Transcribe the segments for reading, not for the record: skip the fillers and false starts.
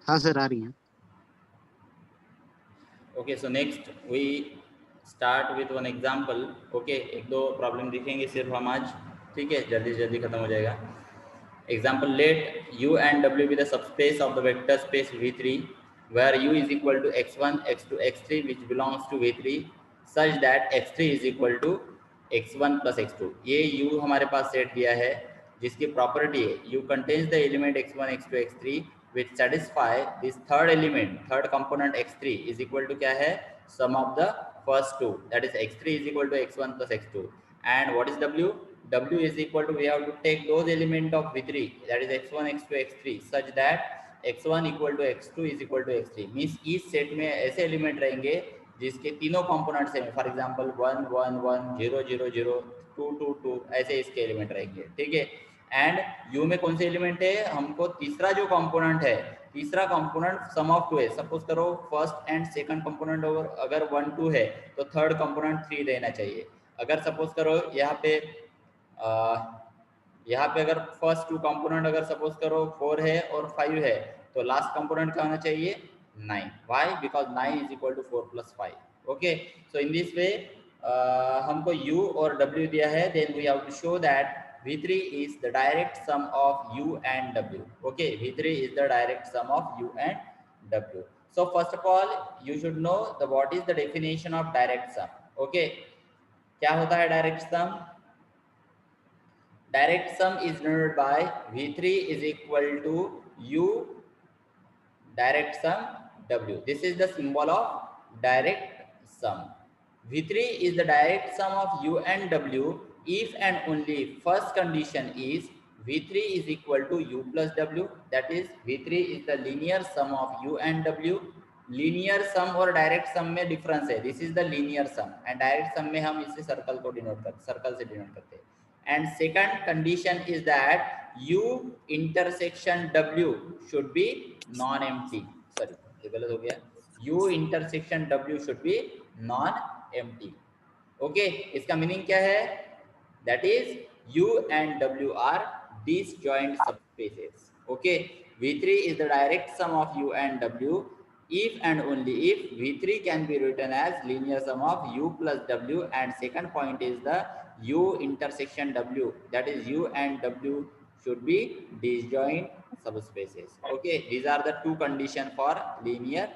हाँ सर आ रही हैं। Okay, so next we start with one example. Okay, एक दो प्रॉब्लम दिखेंगे सिर्फ हम आज, ठीक है, जल्दी जल्दी खत्म हो जाएगा। Example, let U and W be the subspace of the vector space V3, where U is equal to x1, x2, x3, which belongs to V3, such that x3 is equal to x1 plus x2। ये U हमारे पास set दिया है, जिसकी property है U contains the element x1, x2, x3 which satisfy this third element, third component x3 is equal to क्या है, sum of the first two, that is x3 is equal to x1 plus x2। And what is W? W is equal to, we have to take those element of V3, that is x1, x2, x3, such that x1 equal to x2 is equal to x3। Means इस set में ऐसे element रहेंगे जिसके तीनों component same है, for example 1 1 1 0 0 0 2 2 2 ऐसे इसके element रहेंगे, ठीक है। एंड यू में कौन से एलिमेंट है, हमको तीसरा जो कंपोनेंट है, तीसरा कंपोनेंट सम ऑफ टू है। सपोज करो फर्स्ट एंड सेकंड कंपोनेंट अगर 1 2 है तो थर्ड कंपोनेंट 3 देना चाहिए। अगर सपोज करो यहाँ पे अगर फर्स्ट टू कंपोनेंट अगर सपोज करो 4 है और 5 है, तो लास्ट कंपोनेंट क्या होना चाहिए, 9। Why? Because 9 is equal to 4 plus 5। Okay, so in this way हमको u और w दिया है, then we have to show that v3 is the direct sum of u and w। okay, v3 is the direct sum of u and w। so first of all you should know the what is the definition of direct sum। okay, क्या होता है direct sum? Direct sum is denoted by V3 is equal to U direct sum W. This is the symbol of direct sum. V3 is the direct sum of U and W if and only if first condition is V3 is equal to U plus W, that is V3 is the linear sum of U and W। Linear sum और direct sum में difference है, this is the linear sum, and direct sum में हम इसे circle को denote करते, circle से denote करते हैं। And second condition is that U intersection W should be non-empty। Sorry, ये गलत हो गया। U intersection W should be non-empty। Okay, इसका मीनिंग क्या है? That is U and W are disjoint subspaces। Okay, V3 is the direct sum of U and W if and only if V3 can be written as linear sum of U plus W, and second point is the U intersection W, that is U and W should be disjoint subspaces। okay, these are the two conditions for linear,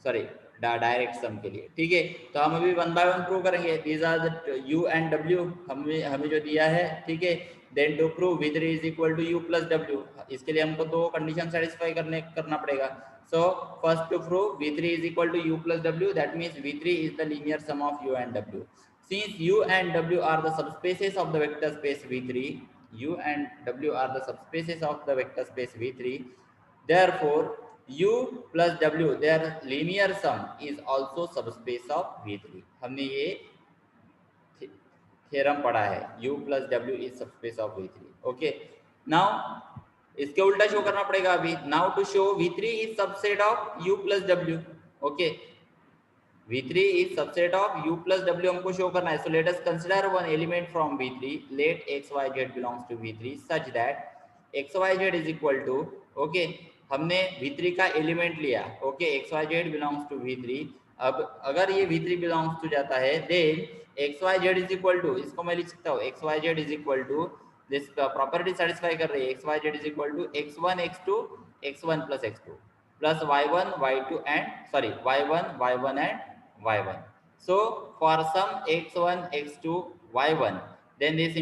sorry, direct sum के लिए, ठीक है। तो हम अभी one by one prove करेंगे। These are the U and W हमें हमें जो दिया है, ठीक है। Then to prove v3 is equal to u plus W, इसके लिए हमको दो कंडीशन सेटिस्फाई करना पड़ेगा। So first to prove v3 is equal to u plus W, that means v3 is the linear sum of u and w। Since u and w are the subspaces of the vector space v3, u and w are the subspaces of the vector space v3, therefore u plus w their linear sum is also subspace of v3। हमने ये theorem पढ़ा है, u plus w is subspace of v3। Okay, now इसके उल्टा show करना पड़ेगा अभी। Now to show v3 is subset of u plus w। Okay, v3 is subset of u plus w हमको शो करना है। so let us consider one element from v3, let xyz belongs to v3 such that xyz is equal to, okay, हमने v3 का element लिया, okay, xyz belongs to v3। अब अगर ये v3 belongs to जाता है, then xyz is equal to, इसको मैं लिख सकता हूँ xyz is equal to, this property satisfy कर रही है, xyz is equal to x1 x2 x1 plus x2 plus y1 y2 and sorry y1 y1 and y1। so for some x1 x2 y1, then this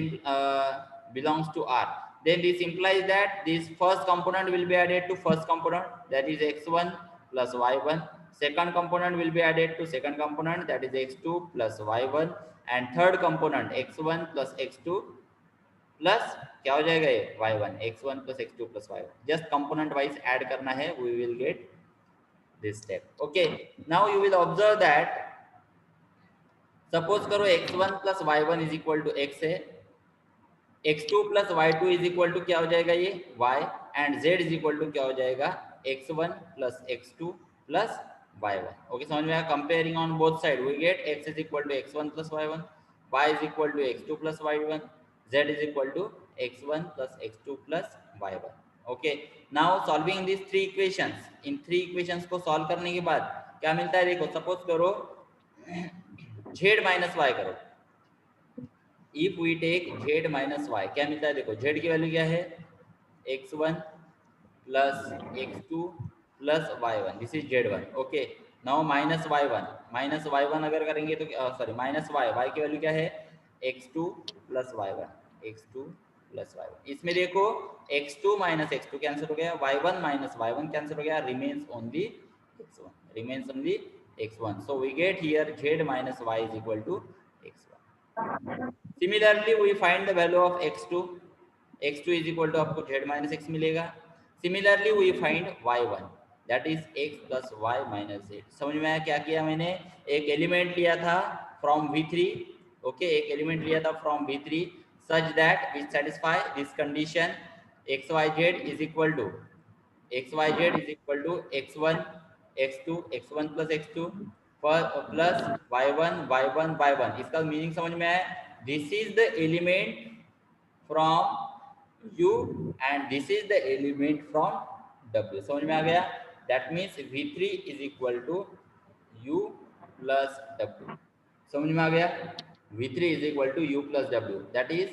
belongs to R, then this implies that this first component will be added to first component, that is x1 plus y1, second component will be added to second component, that is x2 plus y1, and third component x1 plus x2 plus क्या हो जाएगा ये y1, x1 plus x2 plus y1, just component wise add करना है, we will get this step. Okay, now you will observe that suppose करो x1 plus y1 is equal to x है, x2 plus y2 is equal to क्या हो जाएगा ये y, and z is equal to क्या हो जाएगा x1 plus x2 plus y1। Okay, समझ में आया? Comparing on both side we get x is equal to x1 plus y1, y is equal to x2 plus y1, z is equal to x1 plus x2 plus y1। okay, now solving this three equations, in three equations को solve करने के बाद क्या मिलता है, देखो suppose करो z minus Y करो, if we take z minus Y, क्या मिलता है, देखो z की वैल्यू क्या है, x1 plus x2 plus y1, this is z1। Okay, now minus y1 अगर करेंगे तो सॉरी माइनस y की वैल्यू क्या है, x2 plus y1, x2 plus y1। इसमें देखो x2 माइनस x2 कैंसिल हो गया, y1 माइनस y1 कैंसिल हो गया, remains only x1, remains only x1। So we get here z minus y is equal to x1। Similarly, we find the value of x2. x2 is equal to आपको z minus x मिलेगा। Similarly, we find y1, that is x plus y minus z। समझ में आया क्या किया मैंने, एक element लिया था from v3, ओके, एक एलिमेंट लिया था from v3 such that it satisfy this condition, xyz is equal to xyz is equal to x1 x2 x1 plus x2 plus y1 y1 y1। इसका मीनिंग समझ में आया, this is the element from u and this is the element from w। समझ में आ गया, that means v3 is equal to u plus w। समझ में आ गया, v3 is equal to u plus w, that is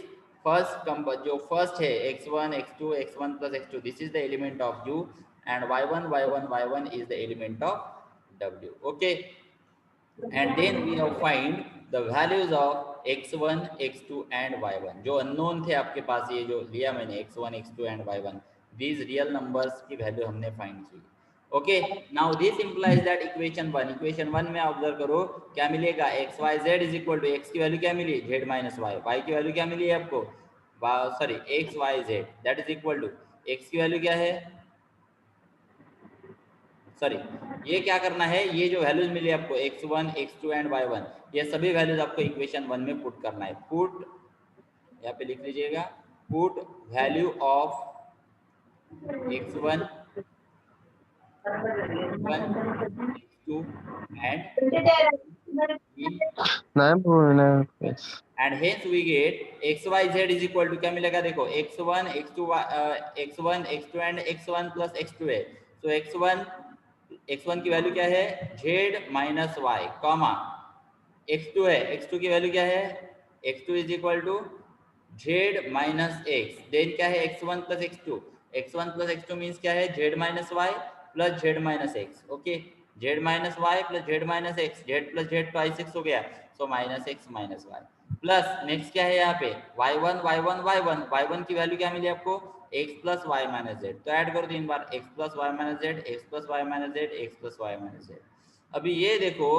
first जो first है x1 x2 x1 plus x2, this is the element of u and y1 y1 y1 is the element of w। Okay, and then we have find the values of x1 x2 and y1, जो unknown थे आपके पास, ये जो लिया मैंने x1 x2 and y1, these real numbers की value हमने find की। Okay, now this implies that equation one में ऑब्जर्व करो क्या मिलेगा, X Y Z is equal to, X की वैल्यू क्या मिली, जेड माइनस वाई, वाई की वैल्यू क्या मिली है आपको, sorry X Y Z, that is equal to, X की वैल्यू क्या है, सॉरी ये क्या करना है, ये जो वैल्यूज मिली आपको x1 x2 एंड y1, ये सभी वैल्यूज आपको इक्वेशन वन में पुट करना है। पुट, यहाँ पे लिख लीजिएगा, put value of x1 x1 x2 and and hence we get xyz is equal to क्या मिलेगा, देखो x1 x2 x1 x2 and x1 plus x2 है, तो x1 की वैल्यू क्या है, z minus Y, comma x2 है, x2 की वैल्यू क्या है, x2 is equal to z minus x, then क्या है x1 plus x2, x1 plus x2 means क्या है, z minus Y plus z minus x। Okay, z minus Y plus z minus x, z plus z twice x हो गया, so minus x minus Y, plus next क्या है यहाँ पे y1 y1 y1, y1 की value क्या मिली आपको, x plus Y minus Z, तो ऐड कर दो तीन बार, x plus Y minus Z, X plus Y minus Z, X plus Y minus Z. अभी ये देखो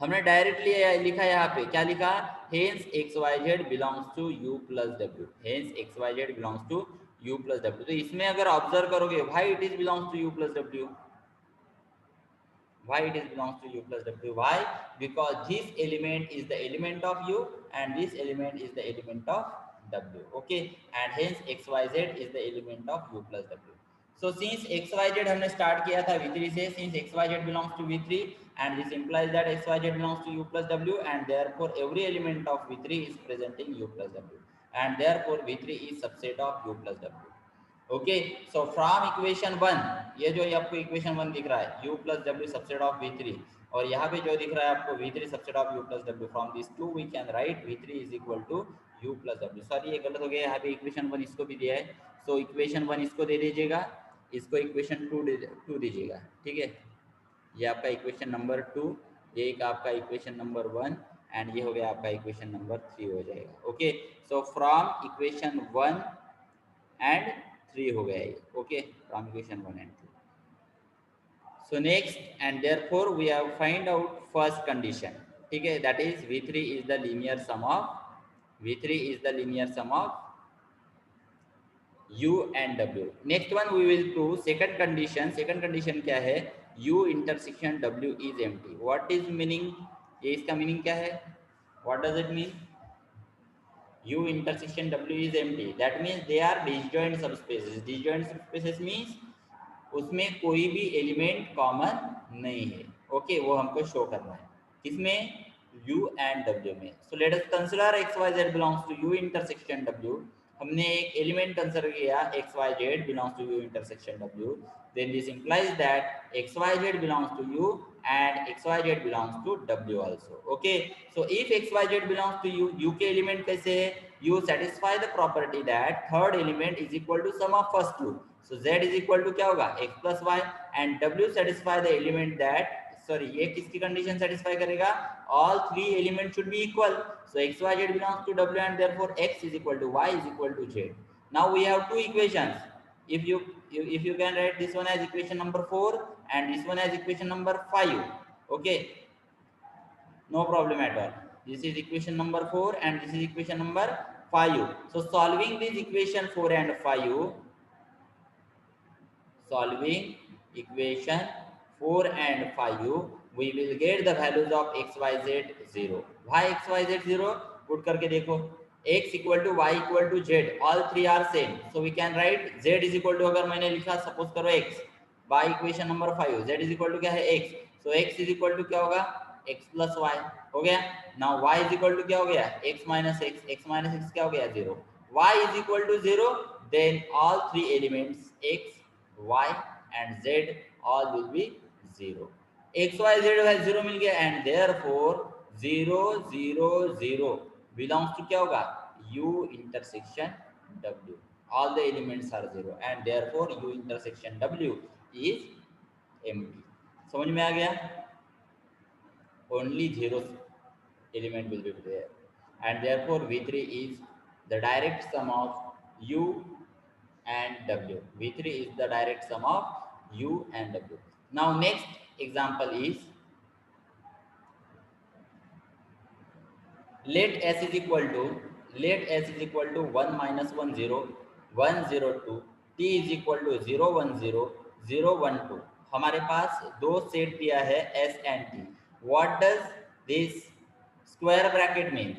हमने डायरेक्टली लिखा यहाँ पे, क्या लिखा, hence X Y Z belongs to U plus W, hence X Y Z belongs to U plus W. तो इसमें अगर ऑब्जर्व करोगे why it is belongs to U plus W, why it is belongs to u plus w, why, because this element is the element of u and this element is the element of w। Okay, and hence xyz is the element of u plus w। so since xyz हमने start किया था v3 से, since xyz belongs to v3 and this implies that xyz belongs to u plus w and therefore every element of v3 is present in u plus w and therefore v3 is subset of u plus w। Okay, so from equation one, ये जो आपको equation one दिख रहा है u plus W subset of v3, और यहाँ पे जो दिख रहा है आपको v3 subset of u plus W, from this to we can write v3 is equal to u plus W. Sorry ये गलत हो गया, यहाँ पे इक्वेशन वन इसको भी दिया है, सो इक्वेशन वन इसको दे दीजिएगा, इसको इक्वेशन टू दीजिएगा, ठीक है, ये आपका इक्वेशन नंबर टू, ये एक आपका इक्वेशन नंबर वन एंड ये हो गया आपका इक्वेशन नंबर थ्री हो जाएगा। Okay, so from equation one and three हो गया ये। Okay, from equation one and three. So next and therefore we have find out first condition, ठीक है, that is v3 is the linear sum of, v3 is the linear sum of u and w। Next one we will prove second condition, second condition क्या है, u intersection w is empty. What is meaning, ये इसका meaning क्या है, what does it mean, u intersection w is empty, that means they are disjoint subspaces। disjoint subspaces means उसमें कोई भी element common नहीं है। ओके, वो हमको शो करना है किसमें, u and w में। So let us consider x y z belongs to u intersection w हमने एक एलिमेंट कंसिडर किया x Y Z belongs to u intersection डब्ल्यू, then this implies that xyz belongs to u and xyz belongs to w also. Okay, so if xyz belongs to u के element कैसे है, u satisfy the property that third element is equal to sum of first two, so z is equal to क्या होगा x plus y, and w satisfy the element that, sorry ये किसकी condition satisfy करेगा, all three element should be equal, so x Y Z belongs to डब्ल्यू and therefore x is equal to y is equal to z. Now we have two equations. If you can write this one as equation number 4 and this one as equation number 5. Okay, no problem at all. This is equation number 4 and this is equation number 5. So solving this equation 4 and 5, solving equation 4 and 5, we will get the values of x y z 0. Why x y z 0? Put करके देखो, x equal to y equal to z, all three are same, so we can write z is equal to, अगर मैंने लिखा suppose करो x by equation number 5, z is equal to क्या है x, so x is equal to क्या होगा x plus y हो गया. now y is equal to क्या हो गया x minus x, x minus x क्या हो गया 0, y is equal to 0, then all three elements x y and z all will be 0. x y z है 0 मिल गया, and therefore 0 0 0 belongs to क्या होगा u intersection w, all the elements are 0 and therefore u intersection w is empty. समझ में आ गया, only 0 element will be there, and therefore v3 is the direct sum of u and w. v3 is the direct sum of u and w. Now next example is, let s is equal to, let s is equal to 1 minus 1 0 1 0 2, t is equal to 0 1 0 0 1 2. हमारे पास दो set दिया है s and t. what does this square bracket means?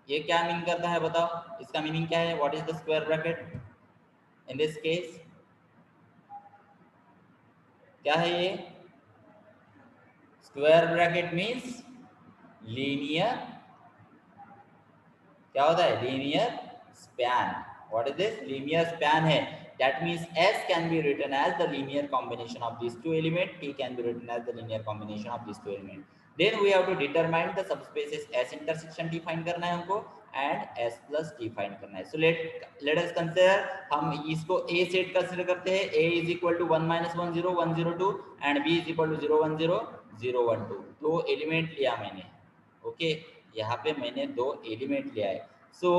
ये क्या mean करता है बताओ, इसका मीनिंग क्या है, what is the square bracket in this case? क्या है ये, स्क्वायर ब्रैकेट मीन्स लीनियर, क्या होता है linear span. What is this, linear span है. That means S can be written as the linear combination of this two element, T can be written as the linear combination of this two element. Then we have to determine the subspaces S intersection T find करना है हमको and S plus T find करना है. So let us consider, हम इसको A set consider करते हैं. A is equal to 1 minus 1 0 1 0 2 and B is equal to 0 1 0 0 1 2. दो एलिमेंट लिया मैंने. ओके, यहाँ पे मैंने दो एलिमेंट लिया है. सो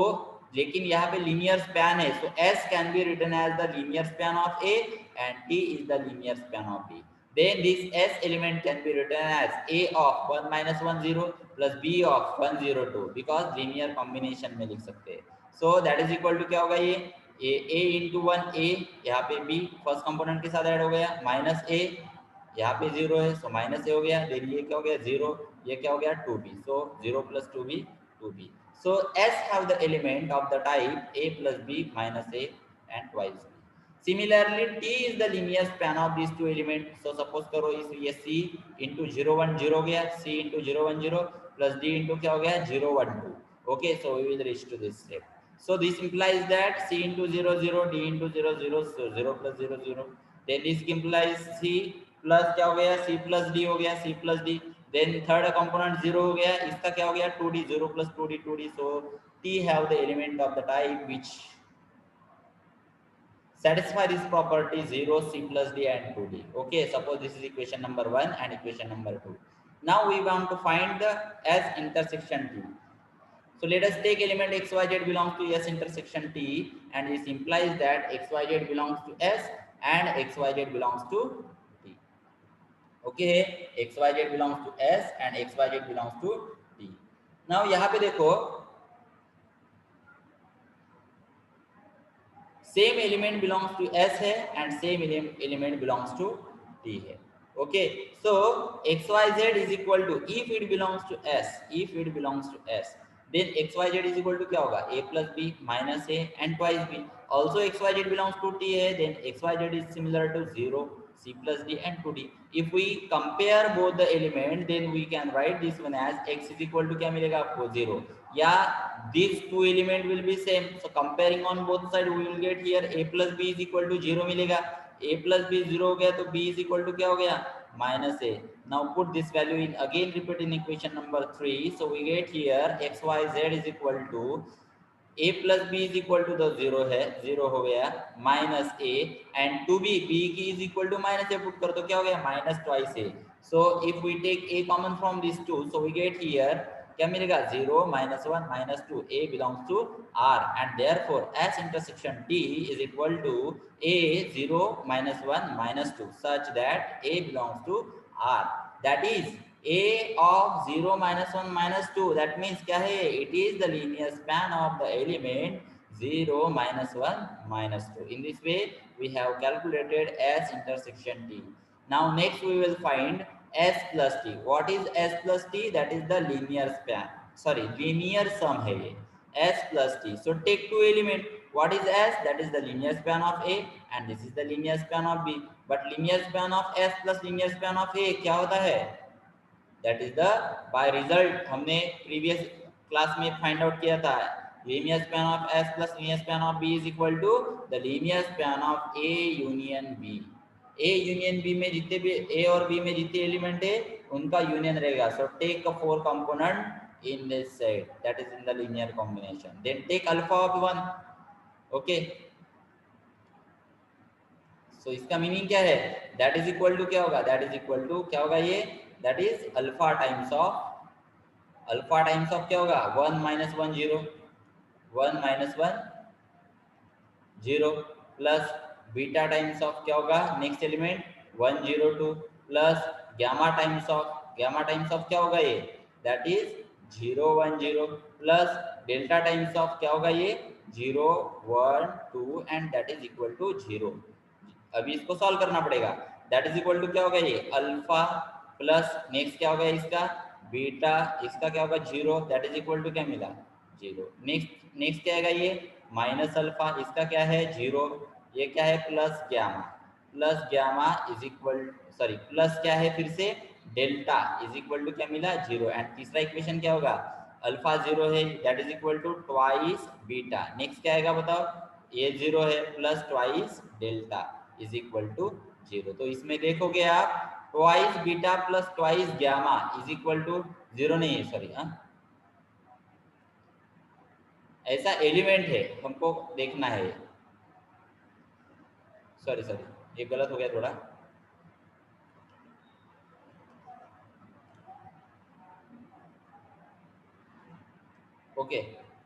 लेकिन यहाँ पे लीनियर स्पैन है, so S can be written as the linear span of A and T is the linear span of B. then this S element can be written as A of 1 minus 1 0 plus B of 1 0 2 because linear combination में लिख सकते हैं. so that is equal to क्या होगा ये A into 1 A, यहाँ पे B first component के साथ ऐड हो गया, माइनस A, यहाँ पे 0 है सो माइनस ए हो गया, देन ये क्या हो गया 0, ये क्या हो गया 2b, so 0 plus 2b 2b. So S have the element of the type A plus B minus A and twice B. Similarly, T is the linear span of these two elements. So suppose करो इस ये C into 0 1 0 गया, C into 0 1 0 plus D into क्या हो गया 0 1 2. Okay, so we will reach to this step. So this implies that C into 0 0, D into 0 0, so 0 plus 0 0. Then this implies C plus क्या हो गया C plus D हो गया, C plus D. Then third component 0 हो गया, इसका क्या हो गया 2D, 0 plus 2D 2D. So T have the element of the type which satisfy this property 0 C plus D and 2D. Okay, suppose this is equation number 1 and equation number 2. Now we want to find the S intersection T. So let us take element xyz belongs to S intersection T, and this implies that xyz belongs to S and xyz belongs to T. Okay, xyz belongs to S and xyz belongs to T. Now यहाँ पे देखो same element belongs to S है and same element belongs to T है. Okay, so xyz is equal to, if it belongs to S, if it belongs to S, then xyz is equal to क्या होगा A plus B minus A and twice B. Also xyz belongs to T है, then xyz is similar to 0 C plus D and 2D. If we compare both the element, then we can write this one as x is equal to क्या मिलेगा आपको 0. Yeah, these two element will be same. So comparing on both side we will get here a plus b is equal to 0 मिलेगा. A plus b 0 हो गया तो b is equal to क्या हो गया minus a. Now put this value in again, repeat in equation number 3. So we get here x y z is equal to a plus b is equal to the 0 है, 0 हो गया minus a and to b की is equal to minus a put कर तो क्या हो गया minus twice a. So if we take a common from these two, so we get here क्या मिलेगा 0 minus 1 minus 2. A belongs to R and therefore S intersection D is equal to a 0 minus 1 minus 2 such that A belongs to R. That is a of 0 minus 1 minus 2. That means क्या है it is the linear span of the element 0 minus 1 minus 2. In this way we have calculated S intersection T. Now next we will find S plus T. What is S plus T? That is the linear span. Sorry, linear sum है ये. S plus T. So take two element. What is S? That is the linear span of A and this is the linear span of B. But linear span of S plus linear span of A क्या होता है? That is the by result हमने previous class में find out किया था. Linear span of S plus linear span of B is equal to the linear span of A union B. A union B में जितने भी A और B में जितने एलिमेंट है उनका यूनियन रहेगा. So take a four component in this set, that is in the linear combination. Then take alpha of one. Okay. So इसका मीनिंग क्या है? That is equal to क्या होगा? That is equal to क्या होगा ये? That is alpha times of क्या होगा? 1 minus 1 0, 1 minus 1 0 plus beta times of क्या होगा next element 1 0 2 plus gamma times of क्या होगा ये that is 0 1 0 plus delta times of क्या होगा ये 0 1 2 and that is equal to 0. अभी इसको सॉल्व करना पड़ेगा. दैट इज इक्वल टू क्या होगा ये अल्फा प्लस नेक्स्ट क्या होगा इसका बीटा, इसका क्या होगा 0, दैट इज इक्वल टू क्या मिला 0. नेक्स्ट क्या आएगा ये माइनस अल्फा, इसका क्या है 0, ये क्या है plus gamma is equal sorry plus क्या है फिर से डेल्टा इज इक्वल टू क्या मिला 0. एंड तीसरा इक्वेशन क्या होगा अल्फा 0 है that is equal to twice beta. Next क्या आएगा बताओ ये 0 है plus twice delta is equal to 0. तो इसमें देखोगे आप twice beta plus twice gamma is equal to 0 नहीं है सॉरी ऐसा एलिमेंट है हमको देखना है. सॉरी ये गलत हो गया थोड़ा. ओके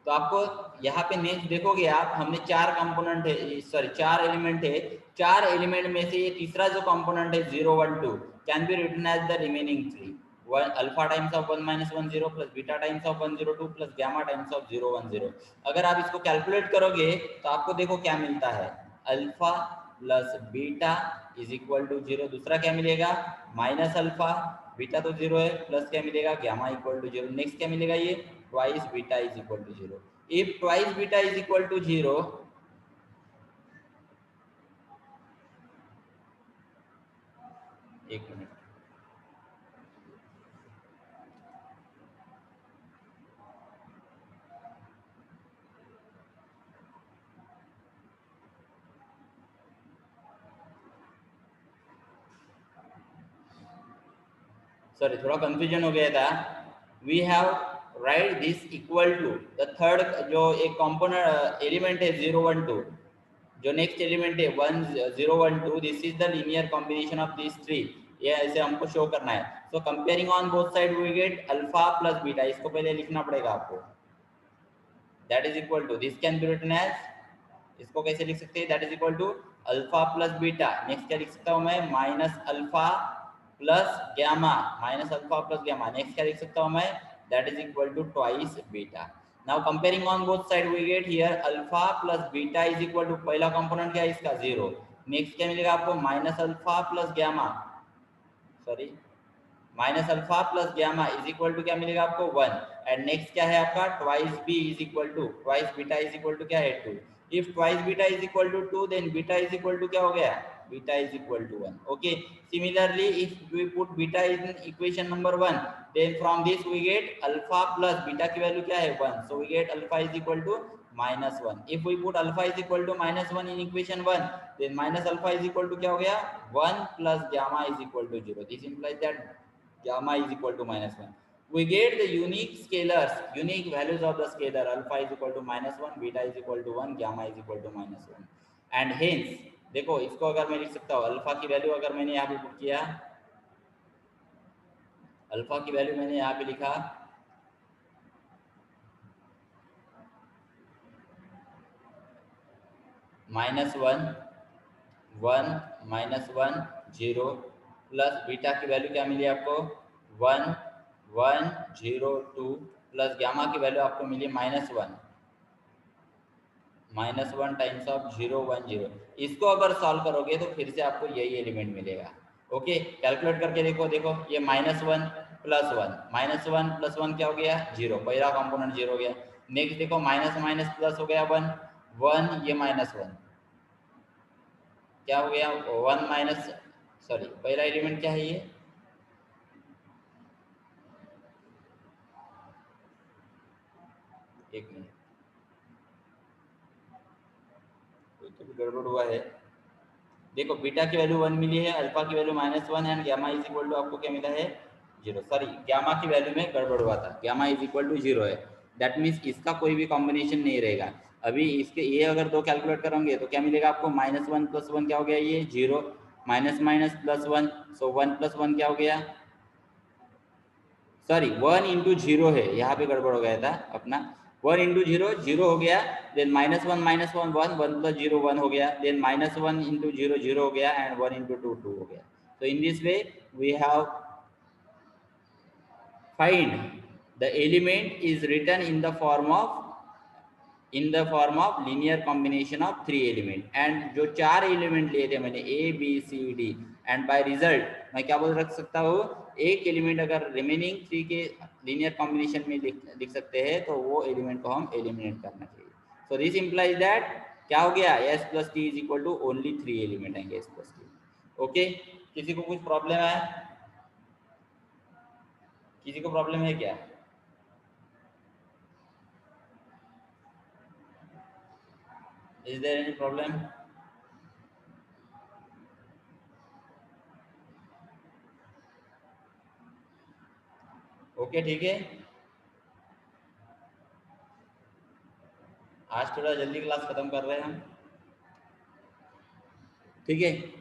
तो आपको यहाँ पे नेक्स्ट देखोगे आप हमने चार कंपोनेंट है सॉरी चार एलिमेंट है. चार एलिमेंट में से ये तीसरा जो कंपोनेंट है 0 1 2 can be written as the remaining three. Alpha times of 1 minus 1 0 plus beta times of 1 0 2 plus gamma times of 0 1 0. अगर आप इसको कैलकुलेट करोगे तो आपको देखो क्या मिलता है alpha plus beta is equal to 0. दूसरा क्या मिलेगा माइनस अल्फा बीटा तो 0 है प्लस क्या मिलेगा गामा इक्वल टू 0. नेक्स्ट क्या मिलेगा ये twice beta is equal to 0. If twice beta is equal to 0 एक मिनट सॉरी थोड़ा कंफ्यूजन हो गया था. We have write this equal to the third जो एक कंपोनेंट एलिमेंट है 0 1 2 जो नेक्स्ट एलिमेंट है 1 0 1 2 this is the linear combination of this three. ये ऐसे हमको शो करना है. So comparing on both side we get alpha plus beta. इसको पहले लिखना पड़ेगा आपको. That is equal to this can be written as इसको कैसे लिख सकते हैं that is equal to alpha plus beta. Next क्या लिख सकता हूँ मैं minus alpha plus gamma minus alpha plus gamma. Next क्या लिख सकता हूँ मैं that is equal to twice beta. Now comparing on both side we get here alpha plus beta is equal to पहला कंपोनेंट क्या है इसका 0. नेक्स्ट क्या मिलेगा आपको minus alpha plus gamma sorry minus alpha plus gamma is equal to क्या मिलेगा आपको 1. एंड नेक्स्ट क्या है आपका twice b is equal to twice beta is equal to क्या है 2. If twice beta is equal to 2, then beta is equal to क्या हो गया, beta is equal to 1. Okay, similarly if we put beta in equation number 1, then from this we get alpha plus beta की value क्या है 1, so we get alpha is equal to -1. if we put alpha is equal to -1 in equation 1, then minus alpha is equal to क्या हो गया 1 plus gamma is equal to 0. This implies that gamma is equal to -1. We get the unique scalars, unique values of the scalar. Alpha is equal to -1, beta is equal to 1, gamma is equal to -1. And hence देखो इसको अगर मैं लिख सकता हूँ, alpha की value अगर मैंने यहाँ पे पुट किया, अल्फा की वैल्यू मैंने यहाँ पे लिखा -1 1 -1 0 प्लस बीटा की वैल्यू क्या मिली आपको 1 1 0 2 प्लस गामा की वैल्यू आपको मिली -1 -1 टाइम्स ऑफ 0 1 0. इसको अगर सॉल्व करोगे तो फिर से आपको यही एलिमेंट मिलेगा. ओके, कैलकुलेट करके देखो, देखो ये -1 प्लस 1, -1 प्लस 1 क्या हो गया 0, पहला कंपोनेंट 0 हो गया. नेक्स्ट देखो माइनस माइनस प्लस हो गया 1 1, ये -1 क्या हो गया 1 माइनस, सॉरी पहला एलिमेंट क्या है ये, एक मिनट तो गड़बड़ हुआ है. देखो बीटा की वैल्यू 1 मिली है, अल्फा की value -1 and gamma is equal to आपको क्या मिला है 0. सॉरी गामा की वैल्यू में गड़बड़ हुआ था, गामा इज इक्वल टू 0 है. दैट मीन्स इसका कोई भी कॉम्बिनेशन नहीं रहेगा. अभी इसके ये अगर दो कैलकुलेट करोगे तो क्या मिलेगा आपको -1 प्लस 1 क्या हो गया ये 0, माइनस माइनस प्लस 1, सो 1 प्लस 1 क्या हो गया, सॉरी 1 इंटू 0 है, यहाँ पे गड़बड़ हो गया था अपना. 1 इंटू 0 0 हो गया, देन -1 -1 1 1 प्लस 0 1 हो गया, देन -1 इंटू 0 0 हो गया एंड 1 इंटू 2 2 हो गया. So in this way we have find the element is written in the form of linear combination of 3 element. and जो 4 एलिमेंट लिए थे मैंने A B C D, and by result मैं क्या बोल रख सकता हूँ, एक एलिमेंट अगर रिमेनिंग 3 के लीनियर कॉम्बिनेशन में लिख सकते हैं तो वो एलिमेंट को हम एलिमिनेट करना चाहिए. सो दिस इंप्लाइज दैट क्या हो गया S plus T is equal to only 3 element आएंगे एस प्लस टी. ओके, किसी को कुछ प्रॉब्लम है, किसी को प्रॉब्लम है क्या, is there any problem? Okay ठीक है, आज थोड़ा जल्दी क्लास खत्म कर रहे हैं हम. ठीक है.